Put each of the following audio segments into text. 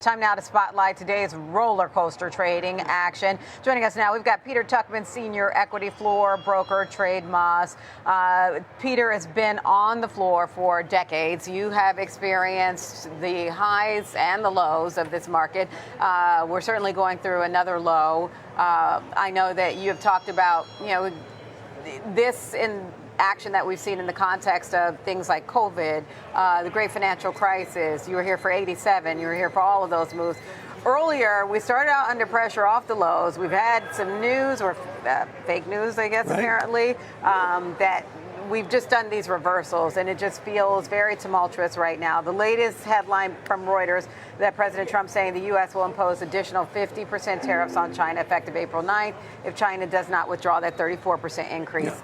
Time now to spotlight today's roller coaster trading action. Joining us now, we've got Peter Tuchman, senior equity floor broker, Trade Moss. Peter has been on the floor for decades. You have experienced the highs and the lows of this market. We're certainly going through another low. I know that you have talked about, this in action that we've seen in the context of things like COVID, the great financial crisis. You were here for 87. You were here for all of those moves. Earlier, we started out under pressure off the lows. We've had some news, or fake news, I guess, right, apparently, that we've just done these reversals, and it just feels very tumultuous right now. The latest headline from Reuters that President Trump saying the U.S. will impose additional 50% tariffs on China effective April 9th if China does not withdraw that 34% increase. Yeah.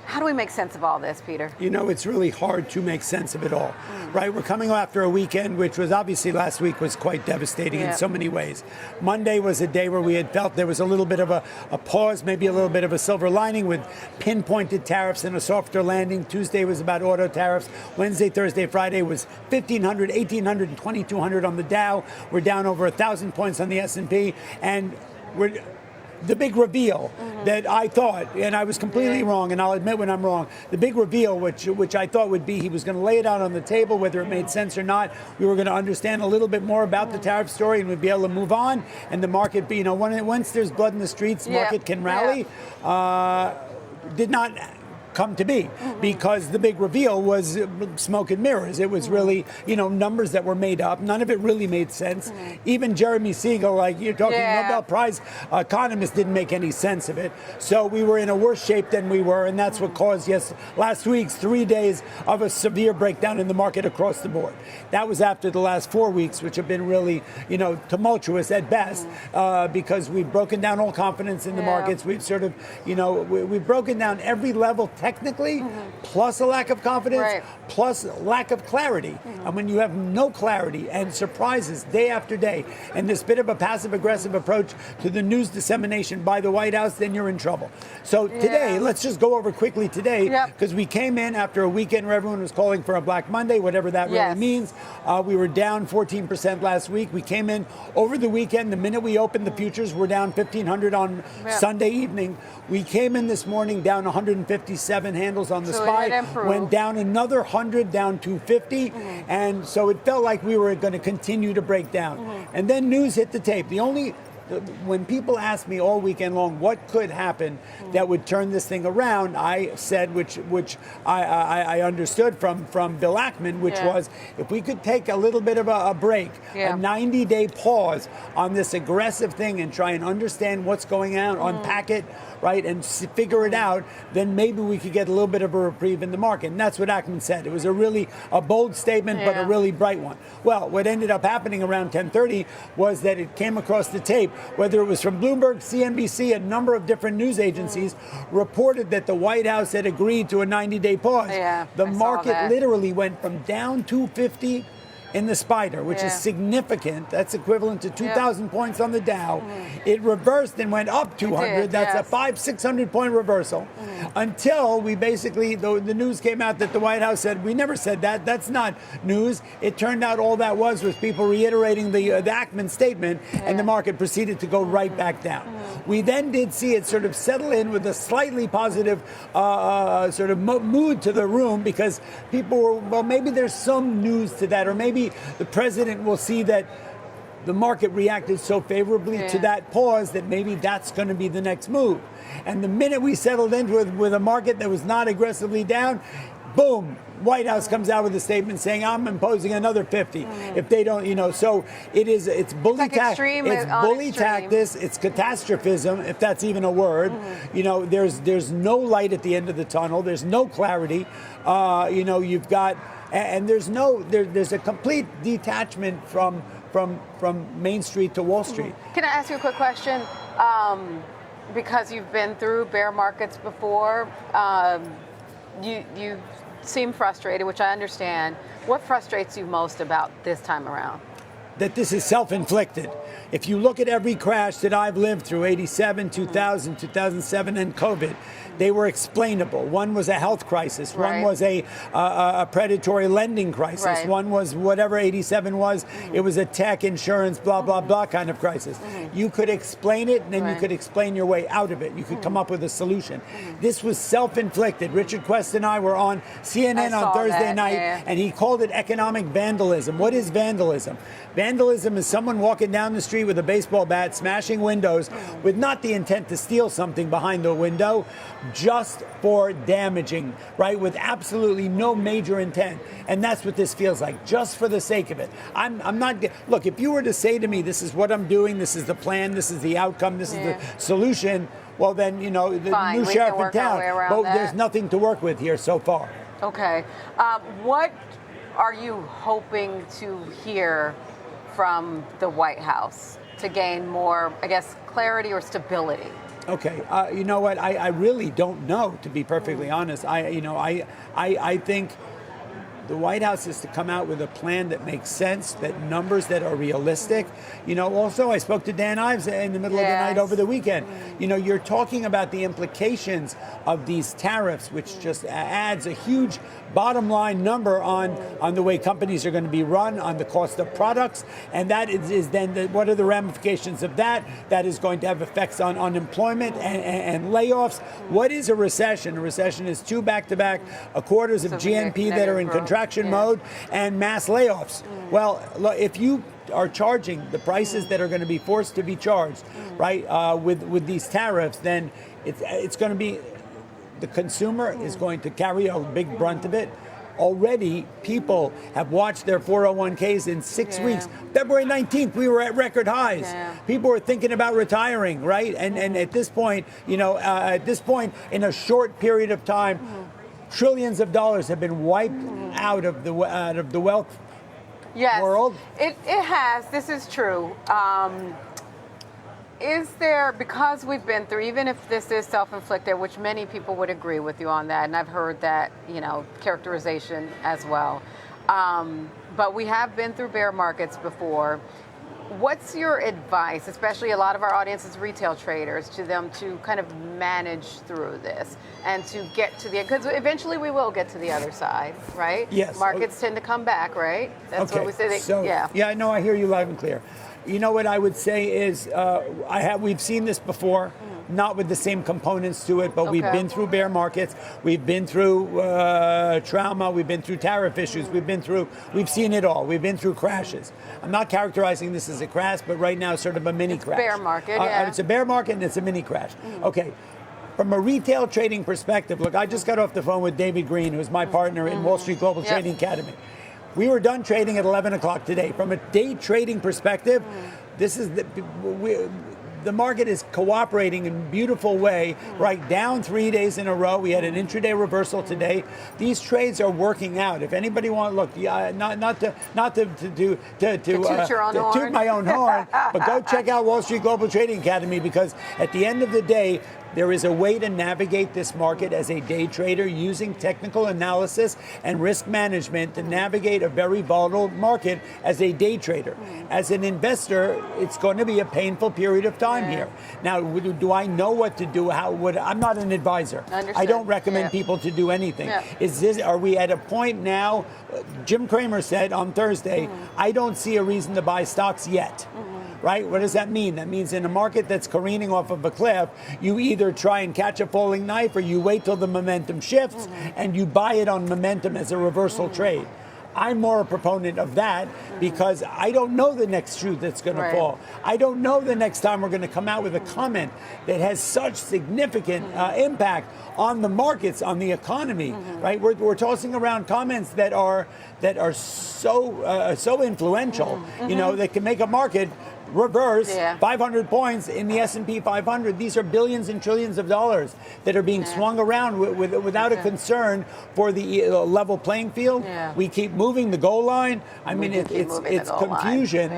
How do we make sense of all this, Peter? It's really hard to make sense of it all, right? We're coming after a weekend, which was obviously last week was quite devastating in so many ways. Monday was a day where we had felt there was a little bit of a pause, maybe a little bit of a silver lining with pinpointed tariffs and a softer landing. Tuesday was about auto tariffs. Wednesday, Thursday, Friday was 1,500, 1,800, and 2,200 on the Dow. We're down over 1,000 points on the S&P, and we're the big reveal that I thought, and I was completely wrong, and I'll admit when I'm wrong, the big reveal, which I thought would be he was going to lay it out on the table, whether it made sense or not. We were going to understand a little bit more about the tariff story, and we'd be able to move on, and the market, once there's blood in the streets, the market can rally. Did not come to be, because the big reveal was smoke and mirrors. It was really, numbers that were made up. None of it really made sense. Even Jeremy Siegel, like you're talking Nobel Prize economist, didn't make any sense of it. So we were in a worse shape than we were, and that's what caused last week's 3 days of a severe breakdown in the market across the board. That was after the last 4 weeks, which have been really, tumultuous at best, because we've broken down all confidence in the markets. We've sort of, we've broken down every level technically, plus a lack of confidence, plus lack of clarity. And when you have no clarity and surprises day after day, and this bit of a passive-aggressive approach to the news dissemination by the White House, then you're in trouble. So today, let's just go over quickly today, because we came in after a weekend where everyone was calling for a Black Monday, whatever that really means. We were down 14% last week. We came in over the weekend. The minute we opened the futures, we're down 1,500 on Sunday evening. We came in this morning down 157 handles on the SPY, went down another 100, down 250, and so it felt like we were going to continue to break down. And then news hit the tape. When people asked me all weekend long what could happen that would turn this thing around, I said, which I understood from Bill Ackman, which was if we could take a little bit of a break, a 90-day pause on this aggressive thing and try and understand what's going on, unpack it, right, and figure it out, then maybe we could get a little bit of a reprieve in the market. And that's what Ackman said. It was a bold statement, but a really bright one. Well, what ended up happening around 10:30 was that it came across the tape, whether it was from Bloomberg, CNBC, a number of different news agencies reported that the White House had agreed to a 90-day pause. The market literally went from down 250 in the spider, which is significant. That's equivalent to 2,000 points on the Dow. It reversed and went up 200. That's a 500-600 point reversal. Until we basically, the news came out that the White House said, we never said that. That's not news. It turned out all that was people reiterating the Ackman statement, and the market proceeded to go right back down. We then did see it sort of settle in with a slightly positive sort of mood to the room, because people were, well, maybe there's some news to that, or maybe the president will see that the market reacted so favorably to that pause that maybe that's going to be the next move. And the minute we settled into it with a market that was not aggressively down, boom, White House comes out with a statement saying, I'm imposing another 50 if they don't, so it's bully tactics, it's catastrophism, if that's even a word. There's no light at the end of the tunnel, there's no clarity. You've got, and there's a complete detachment from Main Street to Wall Street. Can I ask you a quick question? Because you've been through bear markets before, you seem frustrated, which I understand. What frustrates you most about this time around? that this is self-inflicted. If you look at every crash that I've lived through, 87, 2000, 2007, and COVID, they were explainable. One was a health crisis. One was a predatory lending crisis. One was whatever 87 was. It was a tech, insurance, blah, blah, blah kind of crisis. You could explain it, and then you could explain your way out of it. You could come up with a solution. This was self-inflicted. Richard Quest and I were on CNN on Thursday night, and he called it economic vandalism. What is vandalism? Vandalism is someone walking down the street with a baseball bat, smashing windows with not the intent to steal something behind the window, just for damaging, right? With absolutely no major intent. And that's what this feels like, just for the sake of it. I'm not, look, if you were to say to me, this is what I'm doing, this is the plan, this is the outcome, this is the solution, well then, you know, the new sheriff in town, but there's nothing to work with here so far. Okay. What are you hoping to hear from the White House to gain more, I guess, clarity or stability? Okay, you know what? I really don't know, to be perfectly honest. I think the White House is to come out with a plan that makes sense, that numbers that are realistic. You know, also I spoke to Dan Ives in the middle of the night over the weekend. You know, you're talking about the implications of these tariffs, which just adds a huge bottom line number on the way companies are going to be run, on the cost of products, and that is then what are the ramifications of that? That is going to have effects on unemployment and layoffs. What is a recession? A recession is two back-to-back quarters of GNP that are in contraction mode and mass layoffs. Well, if you are charging the prices that are going to be forced to be charged, right, with these tariffs, then it's going to be, the consumer is going to carry a big brunt of it. Already, people have watched their 401ks in 6 weeks. February 19th, we were at record highs. People were thinking about retiring, right? And at this point, you know, in a short period of time, trillions of dollars have been wiped out of the wealth world. It has. This is true. Is there, because we've been through, even if this is self-inflicted, which many people would agree with you on that, and I've heard that, you know, characterization as well, but we have been through bear markets before. What's your advice, especially a lot of our audience is retail traders, to them to kind of manage through this and to get to the, because eventually we will get to the other side, right? Yes. Markets tend to come back, right? That's what we say. Yeah, no, I hear you loud and clear. You know what I would say is, we've seen this before, not with the same components to it, but we've been through bear markets, we've been through trauma, we've been through tariff issues, we've seen it all. We've been through crashes. I'm not characterizing this as a crash, but right now it's sort of a mini crash. Bear market, It's a bear market and it's a mini crash. Okay. From a retail trading perspective, look, I just got off the phone with David Green, who's my partner in Wall Street Global Trading Academy. We were done trading at 11 o'clock today. From a day trading perspective, this is the market is cooperating in a beautiful way, right? Down 3 days in a row. We had an intraday reversal today. These trades are working out. If anybody wants, look, not to toot my own horn, but go check out Wall Street Global Trading Academy, because at the end of the day, there is a way to navigate this market as a day trader using technical analysis and risk management to navigate a very volatile market as a day trader. As an investor, it's going to be a painful period of time here. Now, do I know what to do? I'm not an advisor. I don't recommend people to do anything. Are we at a point now? Jim Cramer said on Thursday, I don't see a reason to buy stocks yet. Right? What does that mean? That means in a market that's careening off of a cliff, you either try and catch a falling knife or you wait till the momentum shifts and you buy it on momentum as a reversal trade. I'm more a proponent of that because I don't know the next shoe that's going to fall. I don't know the next time we're going to come out with a comment that has such significant impact on the markets, on the economy. Right? We're tossing around comments that are so influential. You know, that can make a market reverse 500 points in the S&P 500. These are billions and trillions of dollars that are being swung around without a concern for the level playing field. We keep moving the goal line. I mean, it's confusion.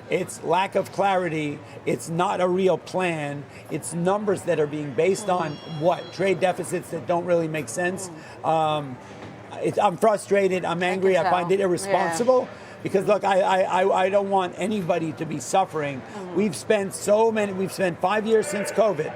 It's lack of clarity. It's not a real plan. It's numbers that are being based on what? Trade deficits that don't really make sense. I'm frustrated. I'm angry. I find it irresponsible. because look, I don't want anybody to be suffering. We've spent 5 years since COVID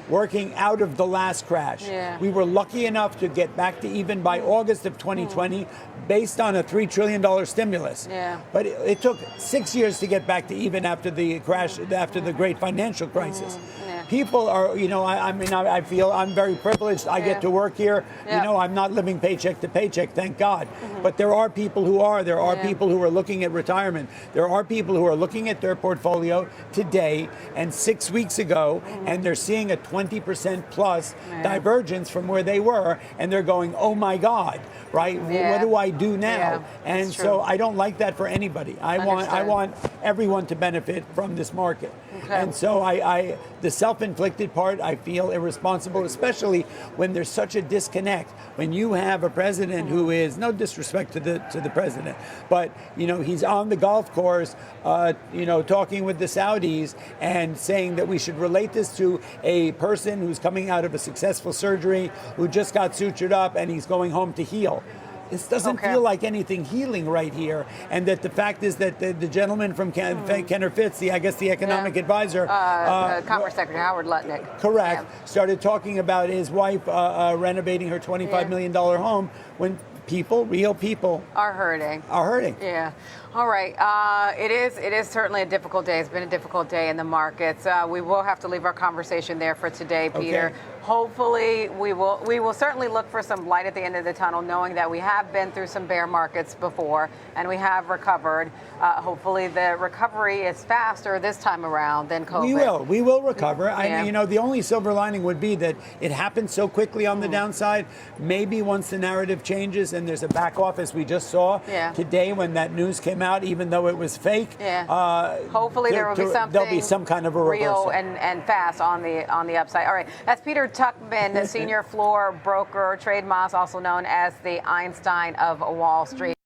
working out of the last crash. Yeah. We were lucky enough to get back to even by August of 2020 based on a $3 trillion stimulus. Yeah. But it took 6 years to get back to even after the crash, after the great financial crisis. Yeah. People are, I feel I'm very privileged. I get to work here. Yeah. I'm not living paycheck to paycheck, thank God. But there are people who are. There are people who are looking at retirement. There are people who are looking at their portfolio today and 6 weeks ago, and they're seeing a 20% plus divergence from where they were, and they're going, oh my God, right? Yeah. What do I do now? Yeah, and so I don't like that for anybody. I want everyone to benefit from this market. Okay. And so the self-inflicted part, I feel irresponsible, especially when there's such a disconnect. When you have a president who is, no disrespect to the president, but he's on the golf course, talking with the Saudis and saying that we should relate this to a person who's coming out of a successful surgery, who just got sutured up, and he's going home to heal. This doesn't feel like anything healing right here, and that the fact is that the gentleman from Kenner Fitz, the economic advisor, Commerce Secretary Howard Lutnick, correct, started talking about his wife renovating her $25 million home when real people are hurting. Yeah. All right. It is certainly a difficult day. It's been a difficult day in the markets. We will have to leave our conversation there for today, Peter. Okay. Hopefully, we will certainly look for some light at the end of the tunnel, knowing that we have been through some bear markets before and we have recovered. Hopefully, the recovery is faster this time around than COVID. We will recover. Yeah. The only silver lining would be that it happened so quickly on the downside. Maybe once the narrative changes and there's a back off, as we just saw today when that news came out, even though it was fake. Hopefully there will be something. There'll be some kind of a reversal. Real and fast on the upside. All right, that's Peter Tuchman, senior floor broker, trade Moss, also known as the Einstein of Wall Street.